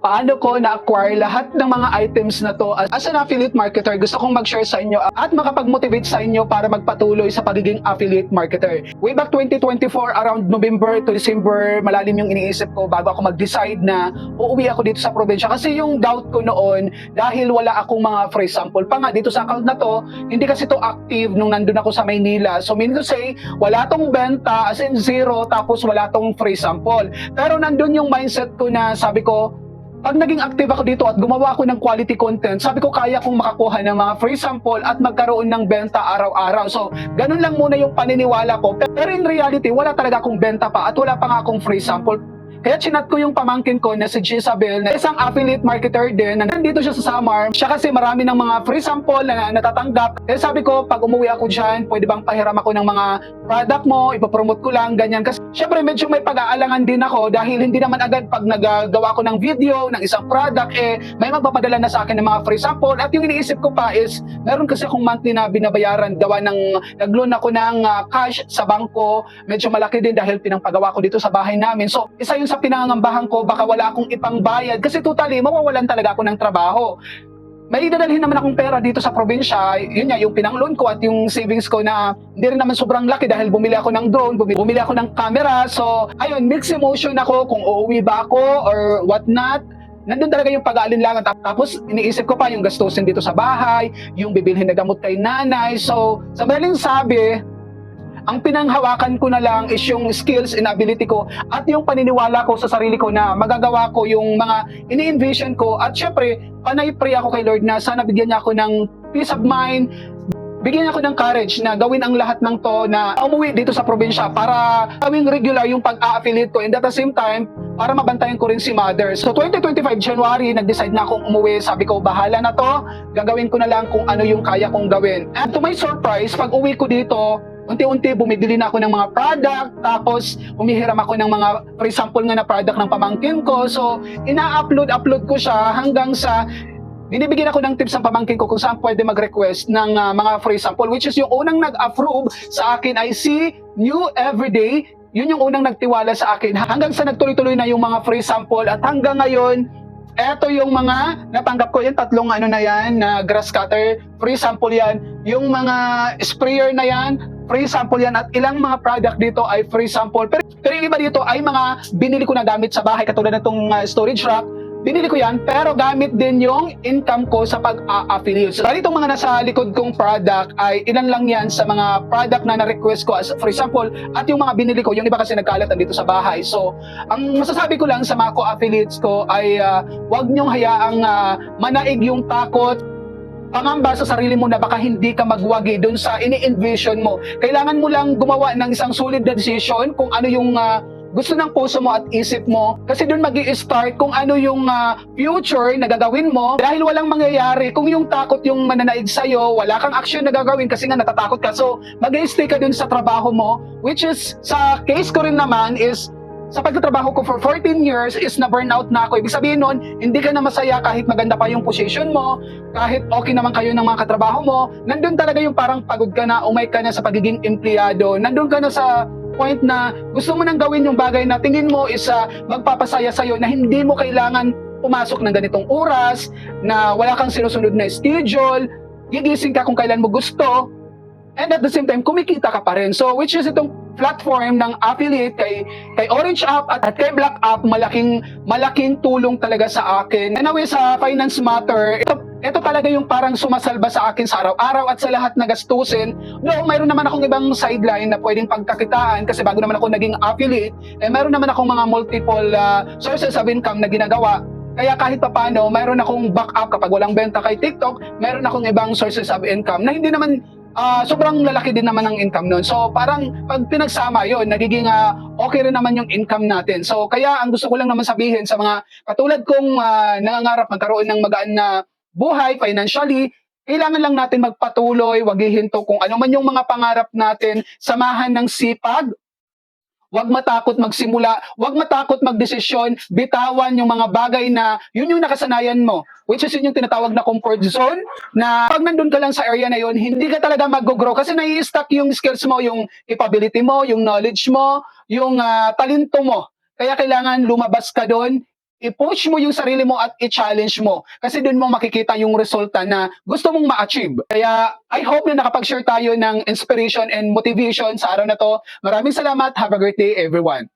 paano ko na-acquire lahat ng mga items na to. As an affiliate marketer, gusto kong mag-share sa inyo at makapag-motivate sa inyo para magpatuloy sa pagiging affiliate marketer. Way back 2024, around November to December, malalim yung iniisip ko bago ako mag-decide na uuwi ako dito sa probinsya. Kasi yung doubt ko noon, dahil wala akong mga free sample pa nga dito sa account na to, hindi kasi to active nung nandun ako sa Maynila. So meaning to say, wala tong benta, as in zero, tapos wala tong free sample. Pero nandun yung mindset ko na sabi ko, pag naging active ako dito at gumawa ako ng quality content, sabi ko kaya kong makakuha ng mga free sample at magkaroon ng benta araw-araw. So, ganun lang muna yung paniniwala ko. Pero in reality, wala talaga akong benta pa at wala pa nga akong free sample. Kaya chinat ko yung pamangkin ko na si Jezabel, na isang affiliate marketer din, na nandito siya sa Samar. Siya kasi marami ng mga free sample na natatanggap. Kaya sabi ko, pag umuwi ako dyan, pwede bang pahiram ako ng mga product mo, ipapromote ko lang, ganyan. Kasi syempre medyo may pag-aalangan din ako dahil hindi naman agad pag nagagawa ko ng video ng isang product, may magpapadala na sa akin ng mga free sample. At yung iniisip ko pa is, meron kasi akong monthly na binabayaran, gawa ng nag-loan ako ng cash sa bangko. Medyo malaki din dahil pinangpagawa ko dito sa bahay namin. So, isa yun sa pinangangambahan ko, baka wala akong ipang bayad kasi totally mawawalan talaga ako ng trabaho. May dadalhin naman akong pera dito sa probinsya, yun nga, yung pinang-loan ko at yung savings ko na hindi rin naman sobrang laki dahil bumili ako ng drone, bumili ako ng camera. So, ayun, mixed emotion ako kung uuwi ba ako or what not. Nandun talaga yung pag-aalinlangan. Tapos, iniisip ko pa yung gastusin dito sa bahay, yung bibilhin na gamot kay nanay. So, sa madaling sabi, ang pinanghawakan ko na lang is yung skills and ability ko at yung paniniwala ko sa sarili ko na magagawa ko yung mga ini-envision ko. At syempre, panay-pray ako kay Lord na sana bigyan niya ako ng peace of mind, bigyan niya ako ng courage na gawin ang lahat ng to na umuwi dito sa probinsya para gawing regular yung pag-a-affiliate ko, and at the same time, para mabantayan ko rin si mother. So 2025 January, nag-decide na akong umuwi. Sabi ko, bahala na to, gagawin ko na lang kung ano yung kaya kong gawin. And to my surprise, pag uwi ko dito, unti-unti bumibili na ako ng mga product, tapos humihiram ako ng mga free sample nga na product ng pamangkin ko. So, ina-upload ko siya hanggang sa binibigyan ako ng tips ng pamangkin ko kung saan pwede mag-request ng mga free sample, which is yung unang nag-approve sa akin ay si New Everyday. Yun yung unang nagtiwala sa akin hanggang sa nagtuloy-tuloy na yung mga free sample at hanggang ngayon, eto yung mga natanggap ko, yung tatlong ano na yan, na grass cutter, free sample yan. Yung mga sprayer na yan, free sample yan, at ilang mga product dito ay free sample. Pero yung iba dito ay mga binili ko na gamit sa bahay, katulad na itong storage rack. Binili ko yan, pero gamit din yung income ko sa pag-affiliate. So, itong mga nasa likod kong product ay ilan lang yan sa mga product na na-request ko as free sample, at yung mga binili ko, yung iba kasi nagkalat dito sa bahay. So, ang masasabi ko lang sa mga co-affiliates ko ay huwag niyong hayaang manaig yung takot, pangamba sa sarili mo na baka hindi ka magwagi dun sa ini-envision mo. Kailangan mo lang gumawa ng isang solid na decision kung ano yung gusto ng puso mo at isip mo, kasi doon magi-start kung ano yung future na gagawin mo. Dahil walang mangyayari kung yung takot yung mananaig sa'yo, wala kang action na gagawin kasi nga natatakot ka. So, mag-stay ka doon sa trabaho mo, which is, sa case ko rin naman is, sa pagtatrabaho ko for 14 years is na burnout na ako. Ibig sabihin nun, hindi ka na masaya kahit maganda pa yung position mo, kahit okay naman kayo ng mga katrabaho mo, nandun talaga yung parang pagod ka na, umay ka na sa pagiging empleyado, nandun ka na sa point na gusto mo nang gawin yung bagay na tingin mo is magpapasaya sa'yo, na hindi mo kailangan pumasok ng ganitong oras, na wala kang sinusunod na schedule, gigising ka kung kailan mo gusto, and at the same time, kumikita ka pa rin. So, which is itong platform ng affiliate kay Orange App at kay Black App, malaking tulong talaga sa akin. Anyway, sa finance matter, ito talaga yung parang sumasalba sa akin sa araw-araw at sa lahat na gastusin. No, mayroon naman akong ibang sideline na pwedeng pagkakitaan kasi bago naman ako naging affiliate, mayroon naman akong mga multiple sources of income na ginagawa. Kaya kahit paano, mayroon akong backup kapag walang benta kay TikTok, mayroon akong ibang sources of income na hindi naman sobrang lalaki din naman ang income nun. So parang pag pinagsama yon, nagiging okay rin naman yung income natin. So kaya ang gusto ko lang naman sabihin sa mga katulad kong nangangarap magkaroon ng magaan na buhay financially, kailangan lang natin magpatuloy, wag hihinto kung ano man yung mga pangarap natin, samahan ng sipag. Huwag matakot magsimula, huwag matakot magdesisyon, bitawan yung mga bagay na yun yung nakasanayan mo, which is yun yung tinatawag na comfort zone, na pag nandun ka lang sa area na yun, hindi ka talaga mag-grow kasi nai-stuck yung skills mo, yung capability mo, yung knowledge mo, yung talento mo. Kaya kailangan lumabas ka doon, i-push mo yung sarili mo at i-challenge mo. Kasi dun mo makikita yung resulta na gusto mong ma-achieve. Kaya I hope na nakapag-share tayo ng inspiration and motivation sa araw na to. Maraming salamat. Have a great day everyone.